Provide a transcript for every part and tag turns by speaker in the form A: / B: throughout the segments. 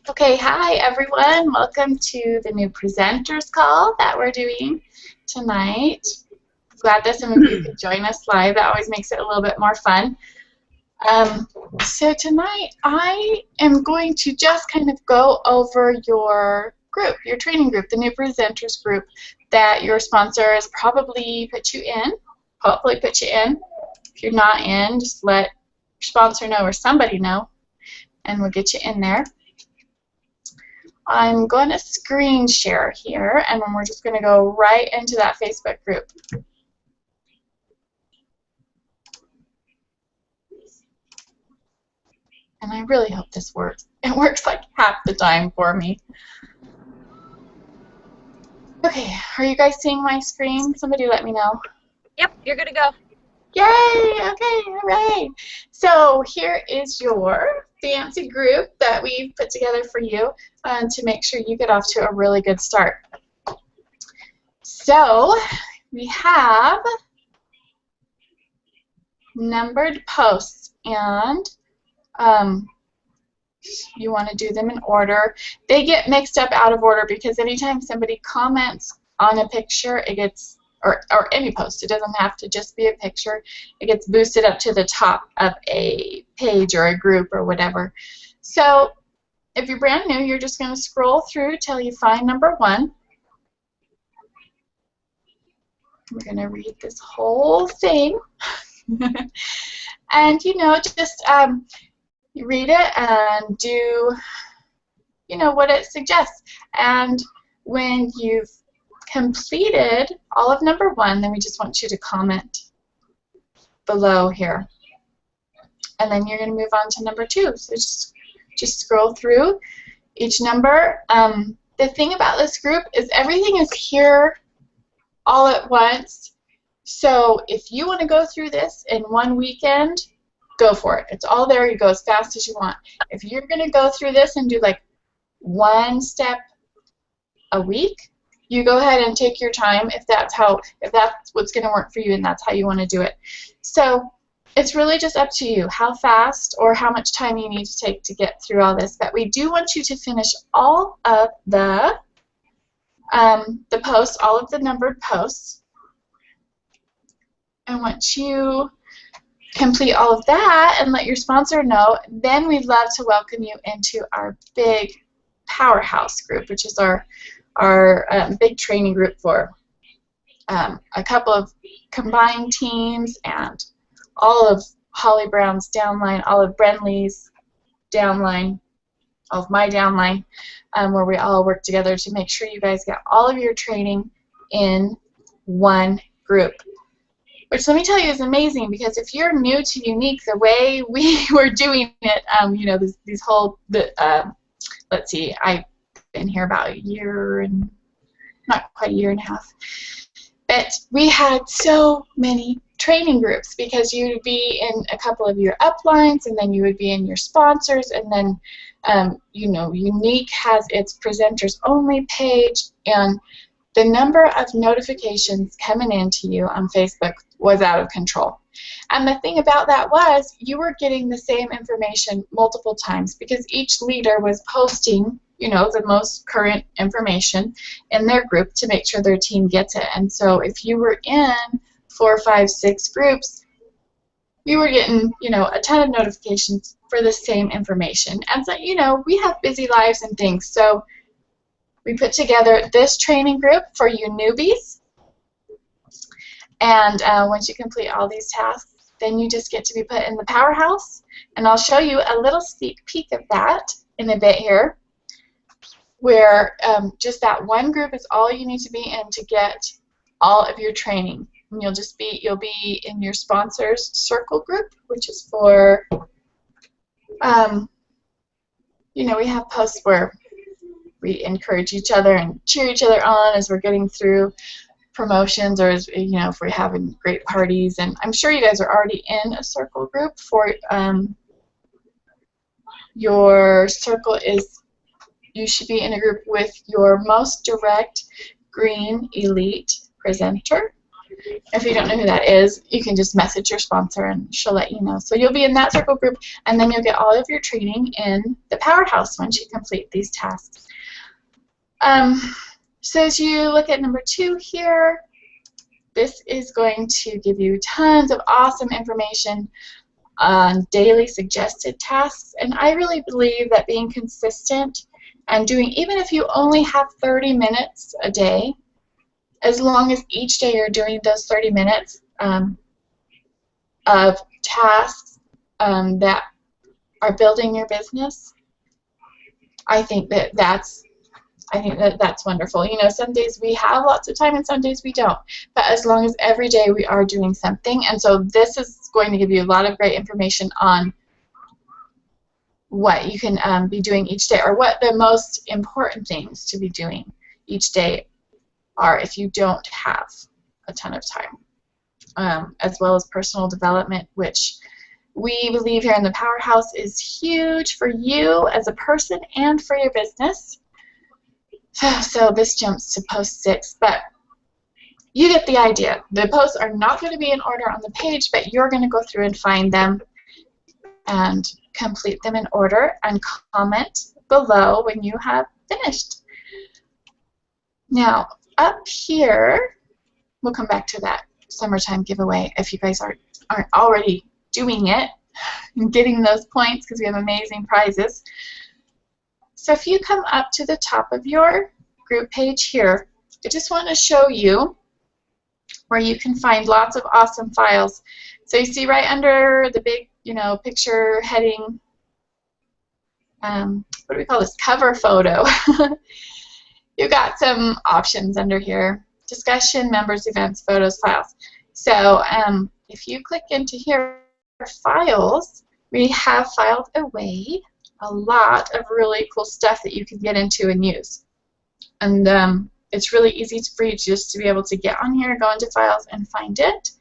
A: Okay, hi everyone. Welcome to the new presenters call that we're doing tonight. Glad that some of you could join us live. That always makes it a little bit more fun. So tonight I am going to just kind of go over your group, your training group, the new presenters group that your sponsor has probably put you in, hopefully put you in. If you're not in, just let your sponsor know or somebody know, and we'll get you in there. I'm going to screen share here, and then we're just going to go right into that Facebook group. And I really hope this works. It works like half the time for me. Okay, are you guys seeing my screen? Somebody let me know.
B: Yep, you're good to go.
A: Yay! Okay, all right. So here is your fancy group that we've put together for you to make sure you get off to a really good start. So we have numbered posts, and you want to do them in order. They get mixed up out of order because anytime somebody comments on a picture, it gets, or any post, it doesn't have to just be a picture, it gets boosted up to the top of a page or a group or whatever. So if you're brand new, you're just going to scroll through till you find number 1. We're going to read this whole thing. And, you know, just you read it and do, you know, what it suggests. And when you've completed all of number 1, then we just want you to comment below here. And then you're going to move on to number 2. So just scroll through each number. The thing about this group is everything is here all at once. So if you want to go through this in one weekend, go for it. It's all there. You go as fast as you want. If you're going to go through this and do like 1 step a week, you go ahead and take your time if that's what's going to work for you and that's how you want to do it. So it's really just up to you how fast or how much time you need to take to get through all this. But we do want you to finish all of the posts, all of the numbered posts. And once you complete all of that and let your sponsor know, then we'd love to welcome you into our big powerhouse group, which is our big training group for a couple of combined teams and all of Holly Brown's downline, all of Brenly's downline, all of my downline, where we all work together to make sure you guys get all of your training in one group. Which, let me tell you, is amazing, because if you're new to Younique, the way we were doing it, you know, these whole, let's see, I've been here about a year and not quite a year and a half, but we had so many training groups because you would be in a couple of your uplines, and then you would be in your sponsors, and then, you know, Younique has its presenters only page, and the number of notifications coming into you on Facebook was out of control. And the thing about that was you were getting the same information multiple times because each leader was posting, you know, the most current information in their group to make sure their team gets it. And so if you were in 4, 5, 6 groups, you were getting, you know, a ton of notifications for the same information. And so, you know, we have busy lives and things, so we put together this training group for you newbies, and once you complete all these tasks, then you just get to be put in the powerhouse, and I'll show you a little sneak peek of that in a bit here, where just that one group is all you need to be in to get all of your training. And you'll be in your sponsors circle group, which is for, you know, we have posts where we encourage each other and cheer each other on as we're getting through promotions, or as, you know, if we're having great parties. And I'm sure you guys are already in a circle group. For your circle is, you should be in a group with your most direct green elite presenter, If you don't know who that is, you can just message your sponsor and she'll let you know. So you'll be in that circle group, and then you'll get all of your training in the Powerhouse once you complete these tasks. So as you look at number 2 here, this is going to give you tons of awesome information on daily suggested tasks. And I really believe that being consistent and doing, even if you only have 30 minutes a day, as long as each day you're doing those 30 minutes of tasks that are building your business, I think that's wonderful. You know, some days we have lots of time and some days we don't. But as long as every day we are doing something, and so this is going to give you a lot of great information on what you can be doing each day, or what the most important things to be doing each day are if you don't have a ton of time, as well as personal development, which we believe here in the Powerhouse is huge for you as a person and for your business. So this jumps to post 6, but you get the idea. The posts are not going to be in order on the page, but you're going to go through and find them and complete them in order and comment below when you have finished. Now, up here, we'll come back to that summertime giveaway if you guys aren't already doing it and getting those points, because we have amazing prizes. So if you come up to the top of your group page here, I just want to show you where you can find lots of awesome files. So you see right under the big, you know, picture heading, what do we call this, cover photo. You've got some options under here: discussion, members, events, photos, files. So if you click into here, files, we have filed away a lot of really cool stuff that you can get into and use. And it's really easy for you just to be able to get on here, go into files, and find it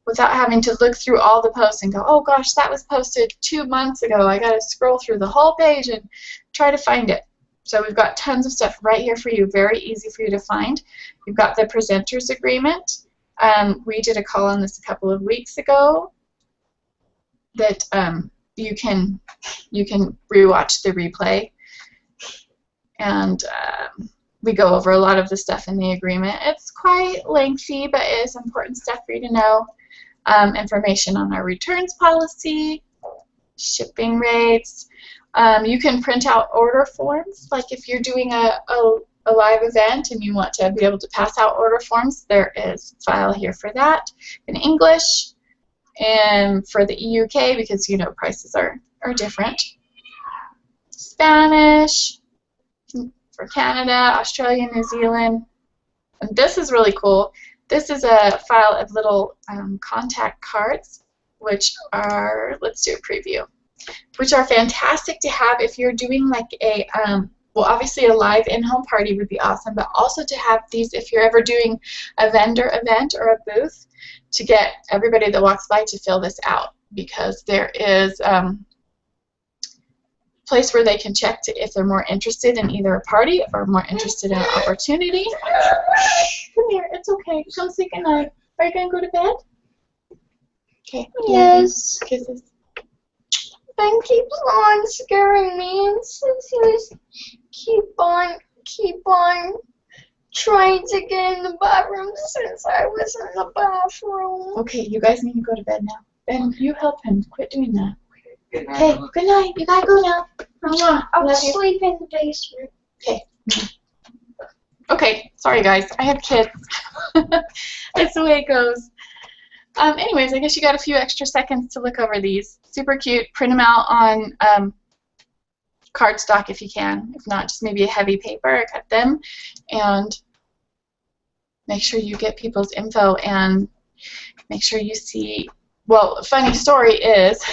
A: without having to look through all the posts and go, oh gosh, that was posted 2 months ago. I got to scroll through the whole page and try to find it. So we've got tons of stuff right here for you, very easy for you to find. You've got the presenters agreement. We did a call on this a couple of weeks ago that you can rewatch the replay, and we go over a lot of the stuff in the agreement. It's quite lengthy, but it is important stuff for you to know. Information on our returns policy, shipping rates. You can print out order forms, like if you're doing a live event and you want to be able to pass out order forms, there is a file here for that in English. And for the EUK, because you know prices are different. Spanish for Canada, Australia, New Zealand. And this is really cool. This is a file of little contact cards, which are, let's do a preview, which are fantastic to have if you're doing like a, well, obviously a live in-home party would be awesome, but also to have these if you're ever doing a vendor event or a booth, to get everybody that walks by to fill this out, because there is a place where they can check if they're more interested in either a party or more interested in an opportunity. Come here, it's okay. Come say goodnight. Are you going to go to bed? Okay.
B: Yes.
A: Kisses.
B: Ben keeps on scaring me, and since he was keep on trying to get in the bathroom since I was in the bathroom.
A: Okay, you guys need to go to bed now. Ben, you help him. Quit doing that. Okay, good night. You gotta go now.
B: I'll sleep in the basement.
A: Okay. Okay, sorry guys. I have kids. That's the way it goes. Anyways, I guess you got a few extra seconds to look over these. Super cute. Print them out on cardstock if you can. If not, just maybe a heavy paper. Cut them and make sure you get people's info and make sure you see. Well, a funny story is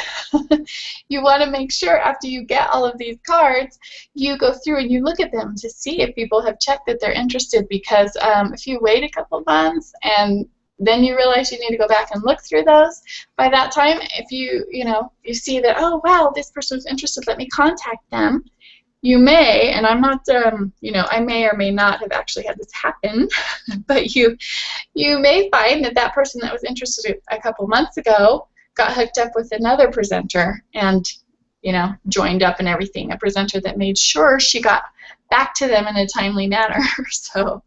A: you want to make sure after you get all of these cards, you go through and you look at them to see if people have checked that they're interested, because if you wait a couple months and then you realize you need to go back and look through those, by that time, if you see that, oh, wow, this person was interested, let me contact them, you may, and I'm not, you know, I may or may not have actually had this happen, but you may find that that person that was interested a couple months ago got hooked up with another presenter and, you know, joined up and everything, a presenter that made sure she got back to them in a timely manner. So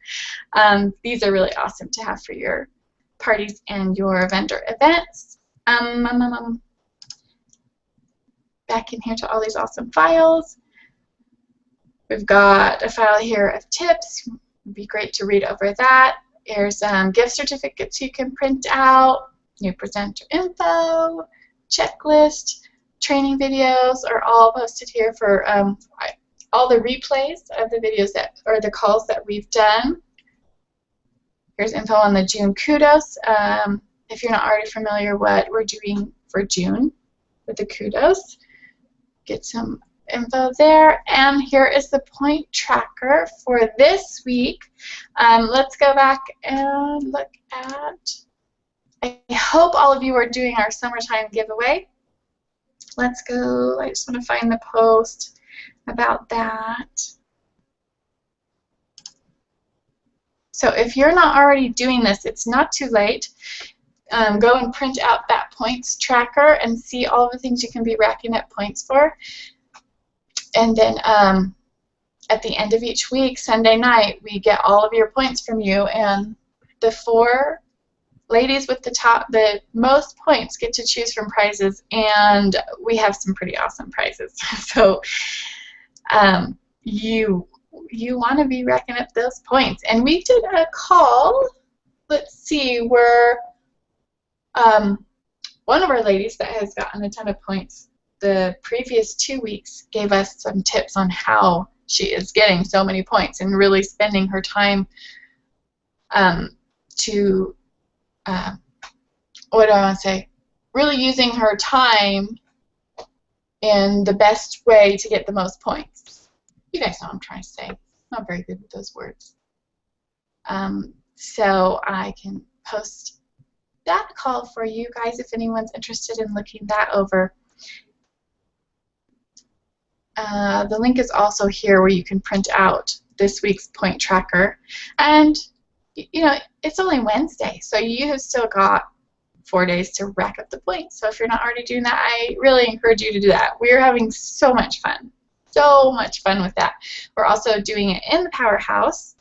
A: these are really awesome to have for your parties and your vendor events. Back in here to all these awesome files. We've got a file here of tips. It'd be great to read over that. There's gift certificates you can print out, new presenter info, checklist, training videos are all posted here for all the replays of the videos that, or the calls that we've done. Here's info on the June kudos. If you're not already familiar what we're doing for June with the kudos, get some info there. And here is the point tracker for this week. Let's go back and look at, I hope all of you are doing our summertime giveaway. Let's go, I just want to find the post about that. So if you're not already doing this, it's not too late. Go and print out that points tracker and see all the things you can be racking up points for. And then at the end of each week, Sunday night, we get all of your points from you, and the 4 ladies with the most points get to choose from prizes, and we have some pretty awesome prizes. So you want to be racking up those points. And we did a call, let's see, where one of our ladies that has gotten a ton of points the previous 2 weeks gave us some tips on how she is getting so many points and really spending her time to, what do I want to say, really using her time in the best way to get the most points. You guys know what I'm trying to say. I'm not very good with those words. So I can post that call for you guys if anyone's interested in looking that over. The link is also here where you can print out this week's point tracker. And, you know, it's only Wednesday, so you have still got 4 days to rack up the points. So if you're not already doing that, I really encourage you to do that. We're having so much fun. So much fun with that. We're also doing it in the Powerhouse.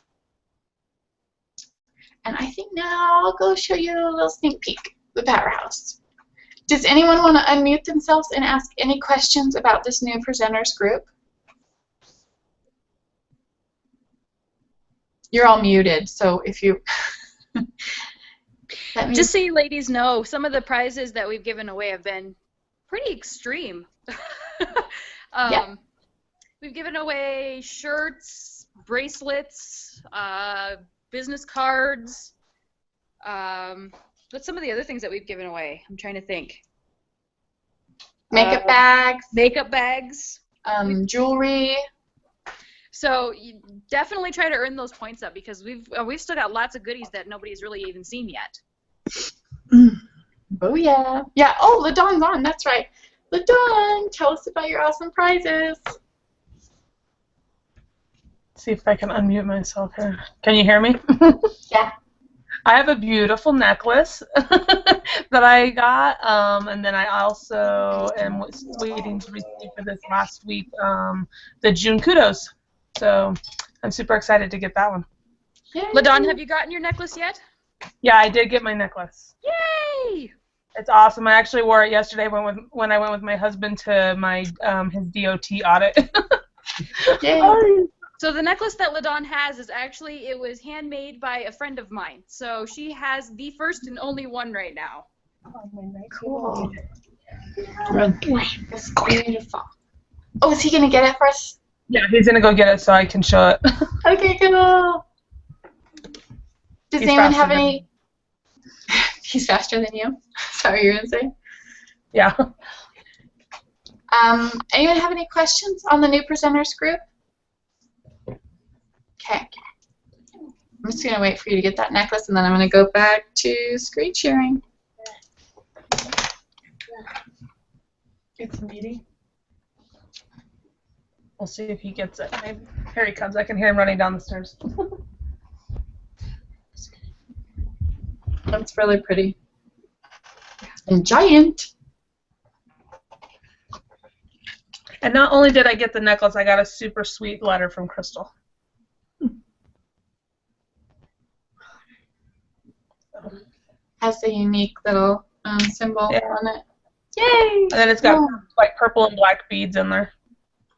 A: And I think now I'll go show you a little sneak peek of the Powerhouse. Does anyone want to unmute themselves and ask any questions about this new presenters group? You're all muted, so if you...
C: Just so you ladies know, some of the prizes that we've given away have been pretty extreme.
A: Yeah.
C: We've given away shirts, bracelets, business cards. What's some of the other things that we've given away? I'm trying to think.
A: Makeup bags.
C: Makeup bags.
A: Jewelry.
C: So you definitely try to earn those points up because we've still got lots of goodies that nobody's really even seen yet.
A: Oh yeah. Yeah. Oh, LaDawn's on. That's right. LaDawn, tell us about your awesome prizes.
D: See if I can unmute myself here. Can you hear me?
A: Yeah.
D: I have a beautiful necklace that I got, and then I also am waiting to receive for this last week the June kudos. So I'm super excited to get that one.
A: Yay.
C: LaDawn, have you gotten your necklace yet?
D: Yeah, I did get my necklace.
C: Yay!
D: It's awesome. I actually wore it yesterday when I went with my husband to my his DOT audit.
A: Yay.
C: So the necklace that LaDawn has is actually, it was handmade by a friend of mine. So she has the first and only one right now.
A: Cool. That's beautiful. Oh, is he going to get it for us?
D: Yeah, he's going to go get it so I can show it.
A: Okay, cool. Does anyone have any... He's faster than you? Sorry, you're going to say?
D: Yeah.
A: Anyone have any questions on the new presenters group? Okay. I'm just going to wait for you to get that necklace, and then I'm going to go back to screen sharing.
D: It's a meeting. We'll see if he gets it. Maybe. Here he comes. I can hear him running down the stairs.
A: That's really pretty. And giant.
D: And not only did I get the necklace, I got a super sweet letter from Crystal.
A: Has a unique little symbol on it. Yay!
D: And then it's got like purple and black beads in there.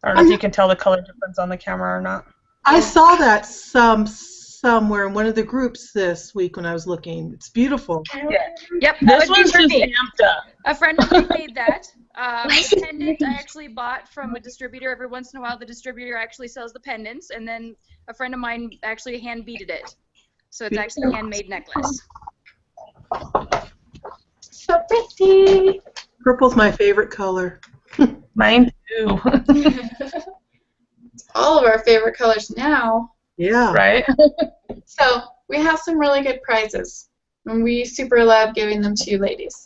D: I don't know if you can tell the color difference on the camera or not.
E: I saw that somewhere in one of the groups this week when I was looking. It's beautiful.
D: Yeah.
C: Yep, that
D: This
C: would be
D: one's
C: for
D: just
C: me.
D: amped up.
C: A friend of mine made that. The pendant I actually bought from a distributor. Every once in a while, the distributor actually sells the pendants, and then a friend of mine actually hand beaded it. So it's actually a handmade necklace.
A: So pretty.
E: Purple's my favorite color.
D: Mine too.
A: All of our favorite colors now.
E: Yeah.
D: Right?
A: So we have some really good prizes, and we super love giving them to you ladies.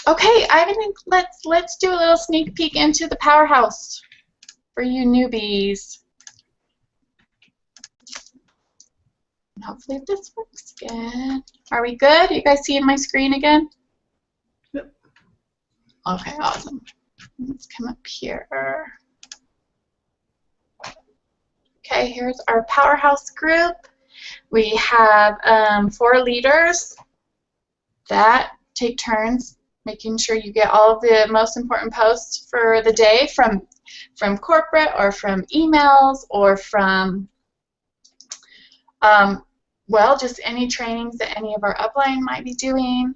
A: Okay, I think let's do a little sneak peek into the powerhouse for you newbies. And hopefully this works good. Are we good? Are you guys seeing my screen again?
E: Yep.
A: Okay, awesome. Let's come up here. Okay, here's our powerhouse group. We have 4 leaders that take turns making sure you get all of the most important posts for the day from corporate or from emails or from, well, just any trainings that any of our upline might be doing.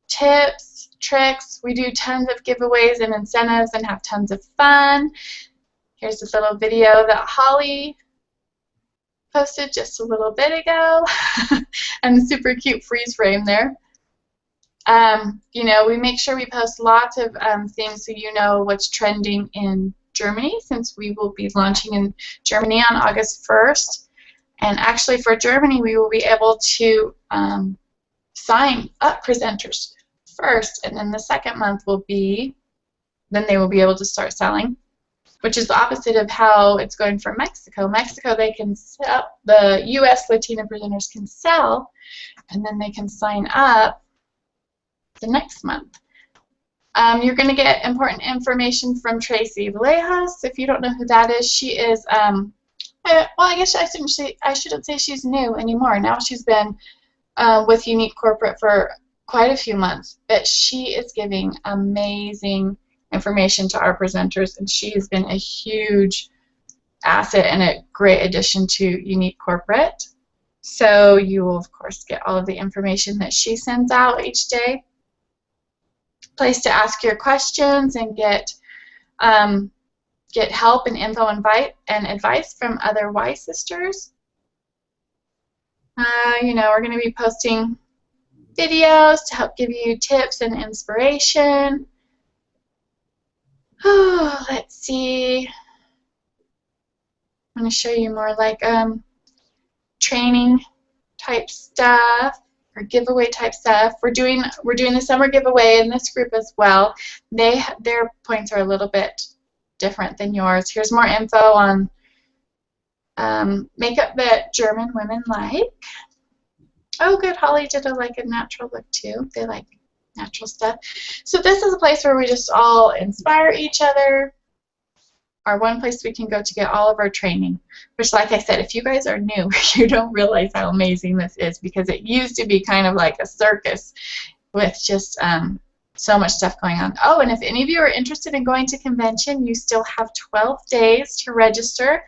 A: Tips, tricks. We do tons of giveaways and incentives and have tons of fun. Here's this little video that Holly posted just a little bit ago. And the super cute freeze frame there. You know, we make sure we post lots of things so you know what's trending in Germany, since we will be launching in Germany on August 1st. And actually for Germany, we will be able to sign up presenters first, and then the second month will be, then they will be able to start selling, which is the opposite of how it's going for Mexico. Mexico, they can sell, the U.S. Latina presenters can sell, and then they can sign up the next month. You're going to get important information from Tracy Vallejos. If you don't know who that is, she is, well, I guess I shouldn't say she's new anymore. Now she's been with Unique Corporate for quite a few months, but she is giving amazing information to our presenters, and she has been a huge asset and a great addition to Unique Corporate. So you will, of course, get all of the information that she sends out each day. Place to ask your questions and get help and info and advice from other Y sisters. You know, we're going to be posting videos to help give you tips and inspiration. Oh, let's see. I'm going to show you more like training type stuff or giveaway type stuff. We're doing the summer giveaway in this group as well. Their points are a little bit different than yours. Here's more info on makeup that German women like. Oh, good. Holly did a natural look too. They like natural stuff. So this is a place where we just all inspire each other. Our one place we can go to get all of our training, which, like I said, if you guys are new, you don't realize how amazing this is, because it used to be kind of like a circus with just so much stuff going on. Oh, and if any of you are interested in going to convention, you still have 12 days to register.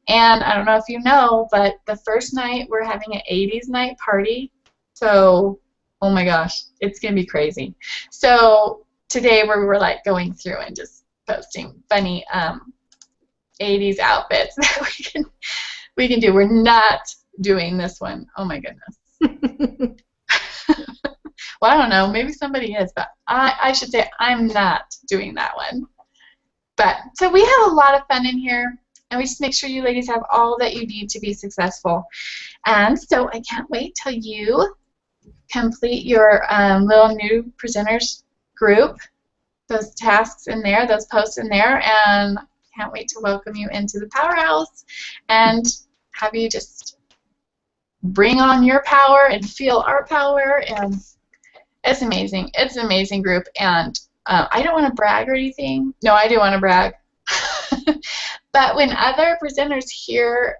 A: And I don't know if you know, but the first night we're having an 80s night party. So, oh my gosh, it's going to be crazy. So today we were like going through and just posting funny 80s outfits that we can do. We're not doing this one. Oh my goodness. Well, I don't know. Maybe somebody is, but I should say I'm not doing that one. But so we have a lot of fun in here, and we just make sure you ladies have all that you need to be successful. And so I can't wait till you complete your little new presenters group. those tasks in there, those posts in there, and can't wait to welcome you into the Powerhouse and have you just bring on your power and feel our power. And it's amazing. It's an amazing group. And I don't want to brag or anything. No, I do want to brag. But when other presenters hear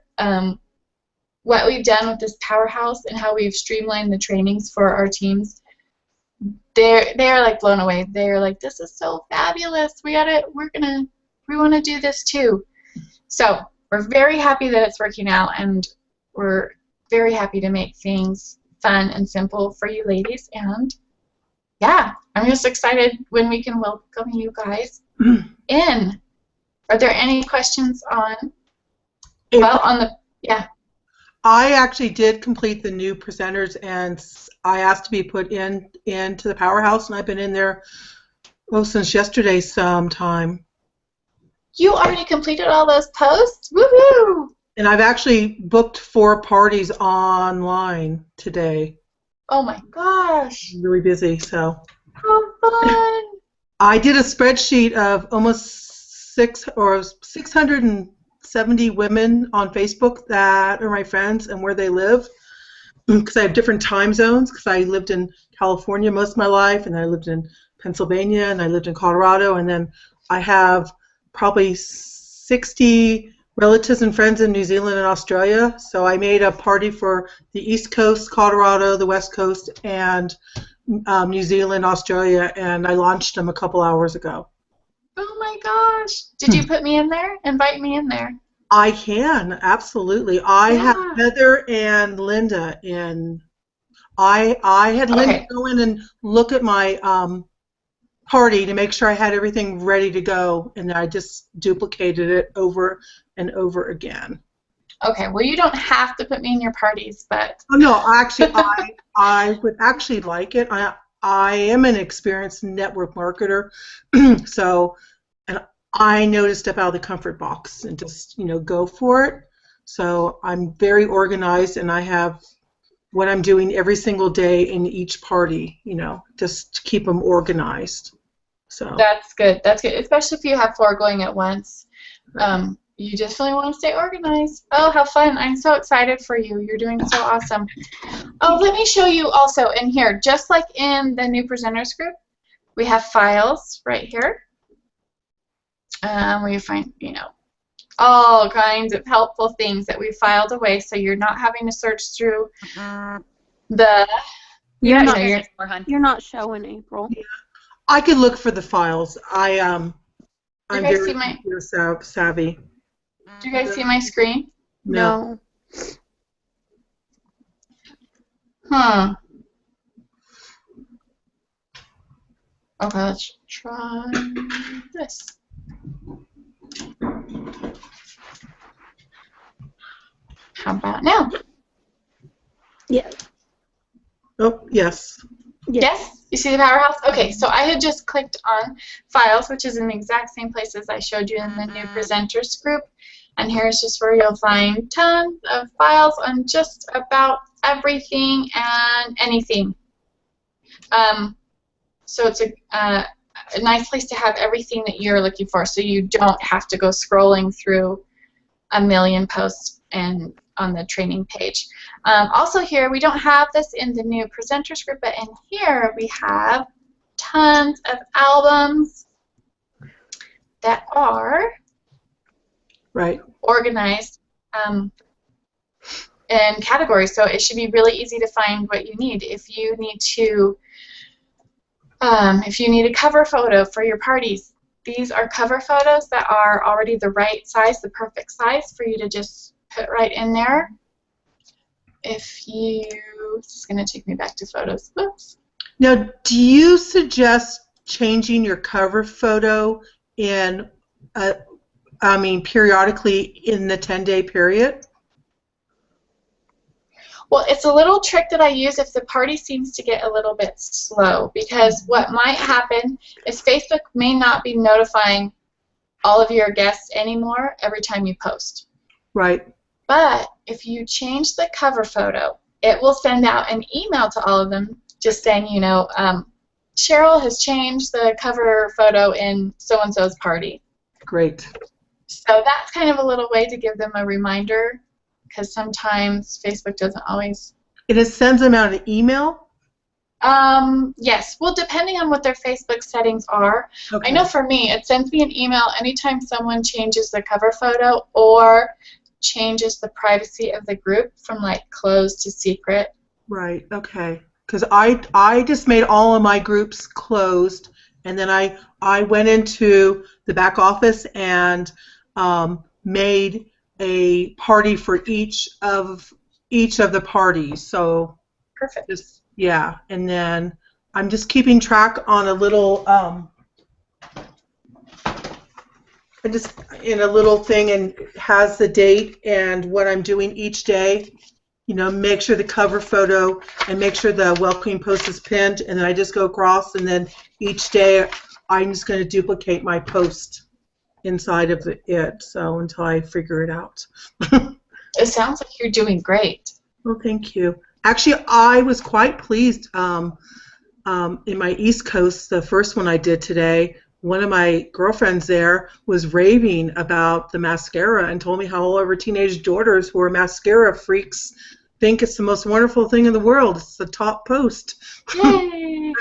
A: what we've done with this Powerhouse and how we've streamlined the trainings for our teams, they're like blown away. They're like, this is so fabulous. We want to do this too. So we're very happy that it's working out, and we're very happy to make things fun and simple for you ladies. And yeah, I'm just excited when we can welcome you guys in. Are there any questions on? Well, on the
E: I actually did complete the new presenters, and I asked to be put into the Powerhouse, and I've been in there since yesterday sometime.
A: You already completed all those posts? Woohoo!
E: And I've actually booked 4 parties online today.
A: Oh my gosh!
E: I'm really busy, so.
A: How fun!
E: I did a spreadsheet of almost 670 women on Facebook that are my friends and where they live, because I have different time zones, because I lived in California most of my life, and I lived in Pennsylvania, and I lived in Colorado, and then I have probably 60 relatives and friends in New Zealand and Australia. So I made a party for the East Coast, Colorado, the West Coast, and New Zealand, Australia, and I launched them a couple hours ago.
A: Oh my gosh! Did you put me in there? Invite me in there.
E: I can, absolutely. I have Heather and Linda in. I had Linda go in and look at my party to make sure I had everything ready to go, and I just duplicated it over and over again.
A: Okay, well, you don't have to put me in your parties, but...
E: Oh, no, actually, I would actually like it. I am an experienced network marketer, so and I know to step out of the comfort box and just, go for it. So I'm very organized, and I have what I'm doing every single day in each party, just to keep them organized. So
A: that's good. That's good, especially if you have 4 going at once. You definitely want to stay organized. Oh, how fun. I'm so excited for you. You're doing so awesome. Oh, let me show you also in here, just like in the new presenters group, we have files right here. Where you find, all kinds of helpful things that we filed away, so you're not having to search through the...
B: You're not showing, April.
E: I could look for the files. I'm very computer savvy.
A: Do you guys see my screen?
E: No.
A: Okay, let's try this. How about now?
B: Yes.
E: Oh, yes.
A: Yes? You see the Powerhouse? Okay, so I had just clicked on Files, which is in the exact same place as I showed you in the new presenters group. And here's just where you'll find tons of files on just about everything and anything. So it's a nice place to have everything that you're looking for, so you don't have to go scrolling through a million posts and on the training page. Also here, we don't have this in the new presenters group, but in here we have tons of albums that are organized in categories, so it should be really easy to find what you need. If you need a cover photo for your parties, these are cover photos that are already the right size, the perfect size for you to just put right in there. This is going to take me back to photos. Whoops.
E: Now, do you suggest changing your cover photo in, periodically in the 10-day period?
A: Well, it's a little trick that I use if the party seems to get a little bit slow, because what might happen is Facebook may not be notifying all of your guests anymore every time you post.
E: Right.
A: But if you change the cover photo, it will send out an email to all of them just saying, Cheryl has changed the cover photo in so-and-so's party.
E: Great.
A: So that's kind of a little way to give them a reminder, because sometimes Facebook doesn't always.
E: It sends them out an email?
A: Yes. Well, depending on what their Facebook settings are.
E: Okay.
A: I know for me, it sends me an email anytime someone changes the cover photo or changes the privacy of the group from like closed to secret.
E: Right, okay. Because I just made all of my groups closed, and then I went into the back office and made a party for each of the parties. So
A: Perfect.
E: just, yeah, and then I'm just keeping track on a little just in a little thing, and it has the date and what I'm doing each day. You know, make sure the cover photo and make sure the welcoming post is pinned, and then I just go across, and then each day I'm just going to duplicate my post inside of it, so until I figure it out.
A: It sounds like you're doing great.
E: Well, thank you. Actually, I was quite pleased in my East Coast, the first one I did today. One of my girlfriends there was raving about the mascara and told me how all of her teenage daughters who are mascara freaks think it's the most wonderful thing in the world. It's the top post.
A: Yay!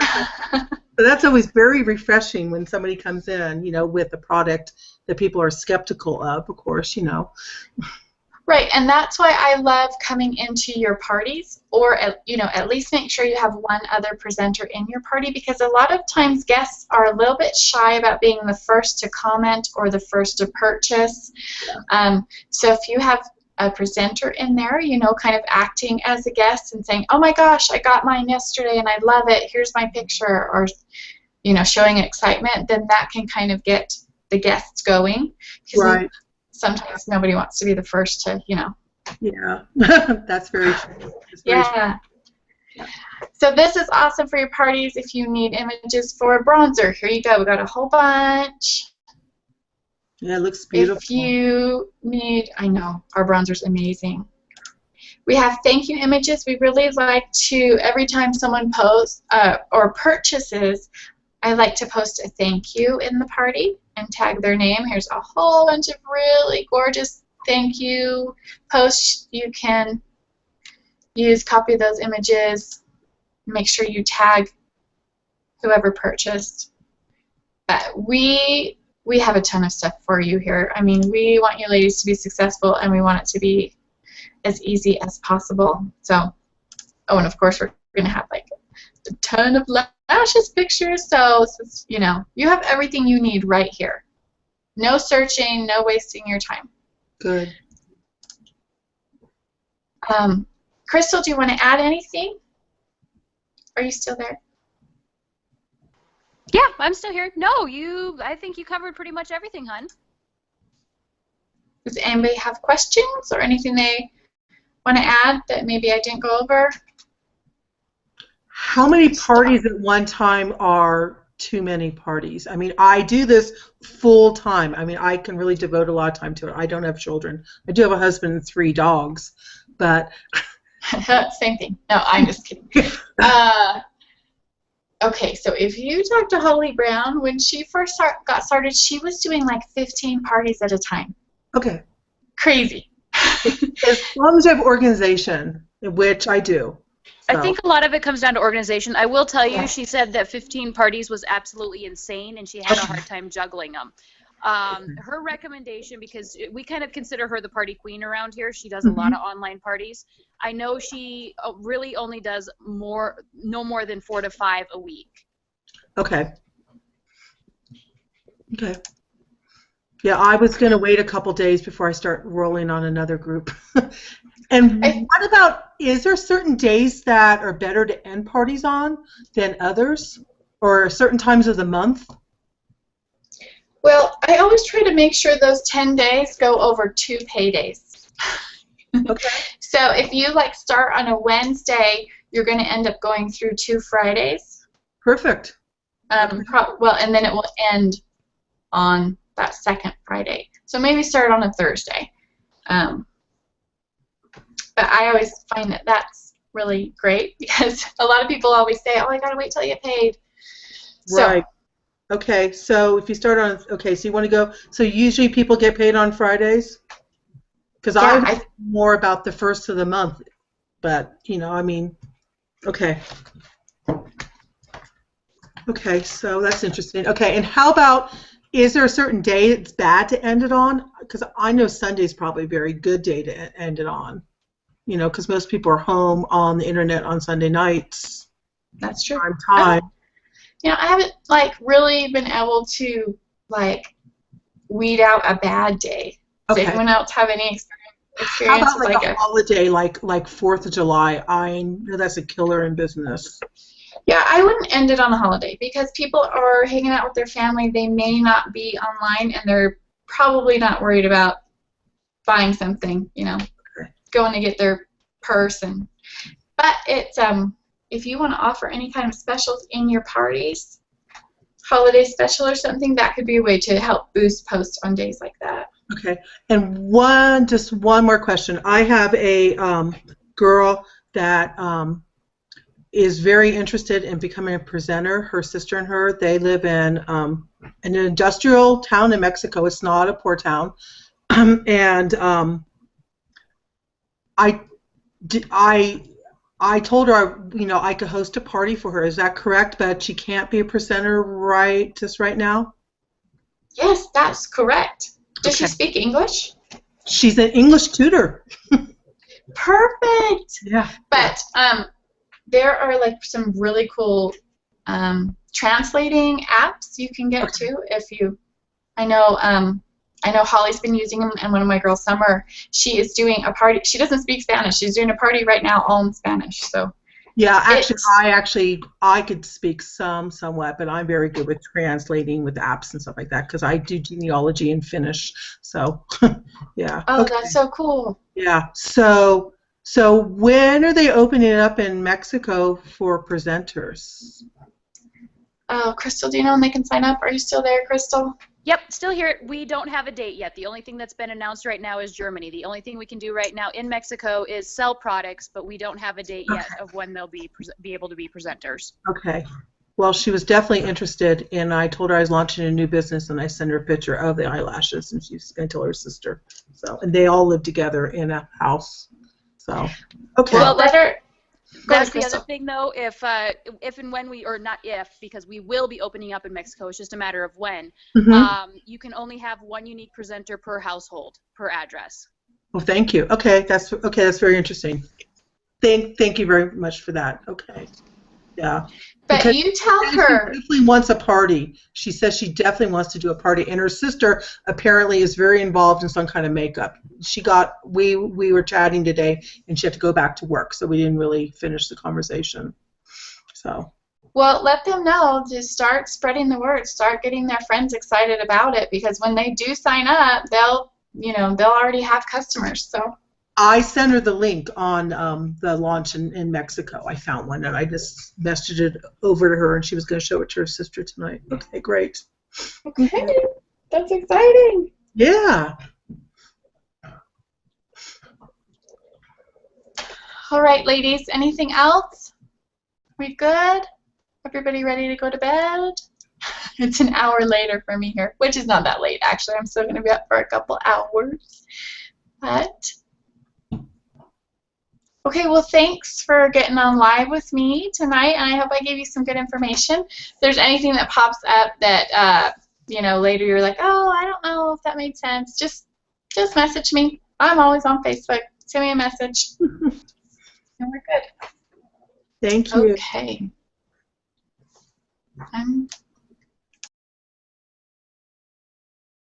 E: So that's always very refreshing when somebody comes in, you know, with a product that people are skeptical of course, you know.
A: Right, and that's why I love coming into your parties, or at least make sure you have one other presenter in your party, because a lot of times guests are a little bit shy about being the first to comment or the first to purchase. So if you have a presenter in there, you know, kind of acting as a guest and saying, "Oh my gosh, I got mine yesterday and I love it. Here's my picture," or, you know, showing excitement, then that can kind of get the guests going.
E: Right.
A: Sometimes nobody wants to be the first to, you know.
E: Yeah, that's very true.
A: Yeah. So this is awesome for your parties. If you need images for a bronzer, here you go. We got a whole bunch.
E: Yeah, it looks beautiful.
A: If you need, I know, our bronzer's amazing. We have thank you images. We really like to, every time someone posts or purchases, I like to post a thank you in the party and tag their name. Here's a whole bunch of really gorgeous thank you posts. You can use, copy those images, make sure you tag whoever purchased. We have a ton of stuff for you here. I mean, we want you ladies to be successful, and we want it to be as easy as possible. So, oh, and of course we're going to have like a ton of lashes pictures, so you know, you have everything you need right here. No searching, no wasting your time.
E: Good.
A: Crystal, do you want to add anything? Are you still there?
C: Yeah, I'm still here. No, I think you covered pretty much everything, hon.
A: Does anybody have questions or anything they want to add that maybe I didn't go over?
E: How many parties at one time are too many parties? I mean, I do this full time. I mean, I can really devote a lot of time to it. I don't have children. I do have a husband and 3 dogs, but...
A: Same thing. No, I'm just kidding. Okay, so if you talk to Holly Brown, when she first got started, she was doing like 15 parties at a time.
E: Okay.
A: Crazy.
E: As long as you have organization, which I do. So.
C: I think a lot of it comes down to organization. I will tell you, she said that 15 parties was absolutely insane, and she had a hard time juggling them. Her recommendation, because we kind of consider her the party queen around here, she does a lot of online parties. I know she really only does no more than 4 to 5 a week.
E: Okay. Okay. Yeah, I was going to wait a couple days before I start rolling on another group. And what about, is there certain days that are better to end parties on than others? Or certain times of the month?
A: Well, I always try to make sure those 10 days go over 2 paydays.
E: Okay.
A: So if you like start on a Wednesday, you're going to end up going through 2 Fridays.
E: Perfect.
A: Well, and then it will end on that second Friday. So maybe start on a Thursday. But I always find that that's really great, because a lot of people always say, "Oh, I gotta wait till I get paid."
E: Right. Okay, so if you start on, okay, so you want to go, so usually people get paid on Fridays? Because
A: Yeah,
E: I know more about the first of the month, but, you know, I mean, okay. Okay, so that's interesting. Okay, and how about, is there a certain day it's bad to end it on? Because I know Sunday's probably a very good day to end it on. You know, because most people are home on the internet on Sunday nights.
A: That's true.
E: Prime time.
A: You know, I haven't like really been able to like weed out a bad day. Does
E: Okay.
A: anyone else have any
E: How
A: experience
E: about
A: with
E: like a holiday like 4th of July? I know that's a killer in business.
A: Yeah, I wouldn't end it on a holiday because people are hanging out with their family. They may not be online, and they're probably not worried about buying something, you know, going to get their purse. But it's if you want to offer any kind of specials in your parties, holiday special or something, that could be a way to help boost posts on days like that.
E: Okay, and just one more question. I have a girl that is very interested in becoming a presenter. Her sister and her, they live in an industrial town in Mexico. It's not a poor town, and I told her, you know, I could host a party for her. Is that correct? But she can't be a presenter just right now?
A: Yes, that's correct. Does she
E: Okay.
A: speak English?
E: She's an English tutor.
A: Perfect.
E: Yeah.
A: But there are like some really cool translating apps you can get to if you. I know Holly's been using them, and one of my girls, Summer, she is doing a party. She doesn't speak Spanish. She's doing a party right now all in Spanish. So.
E: Yeah, I could speak somewhat, but I'm very good with translating with apps and stuff like that because I do genealogy in Finnish. So, yeah.
A: Oh,
E: okay.
A: That's so cool.
E: Yeah. So when are they opening it up in Mexico for presenters?
A: Oh, Crystal, do you know when they can sign up? Are you still there, Crystal?
C: Yep, still here. We don't have a date yet. The only thing that's been announced right now is Germany. The only thing we can do right now in Mexico is sell products, but we don't have a date yet of when they'll be able to be presenters.
E: Okay. Well, she was definitely interested, and I told her I was launching a new business, and I sent her a picture of the eyelashes, and she's going to tell her sister. So, and they all live together in a house. So, okay.
A: Well, let her.
C: That's the other thing, though. If and when because we will be opening up in Mexico. It's just a matter of when.
E: Mm-hmm.
C: You can only have one unique presenter per household, per address.
E: Well, thank you. Okay, that's very interesting. Thank you very much for that. Okay. Yeah.
A: But
E: because
A: you tell her.
E: She definitely wants a party. She says she definitely wants to do a party, and her sister apparently is very involved in some kind of makeup. We were chatting today, and she had to go back to work, so we didn't really finish the conversation. So.
A: Well, let them know to start spreading the word. Start getting their friends excited about it, because when they do sign up, they'll already have customers. So.
E: I sent her the link on the launch in Mexico. I found one, and I just messaged it over to her, and she was going to show it to her sister tonight. Okay, great.
A: Okay, that's exciting.
E: Yeah.
A: All right, ladies, anything else? We good? Everybody ready to go to bed? It's an hour later for me here, which is not that late, actually. I'm still going to be up for a couple hours. But... Okay, well, thanks for getting on live with me tonight, and I hope I gave you some good information. If there's anything that pops up that, later you're like, oh, I don't know if that made sense, just message me. I'm always on Facebook. Send me a message. And we're good.
E: Thank you.
A: Okay. I'm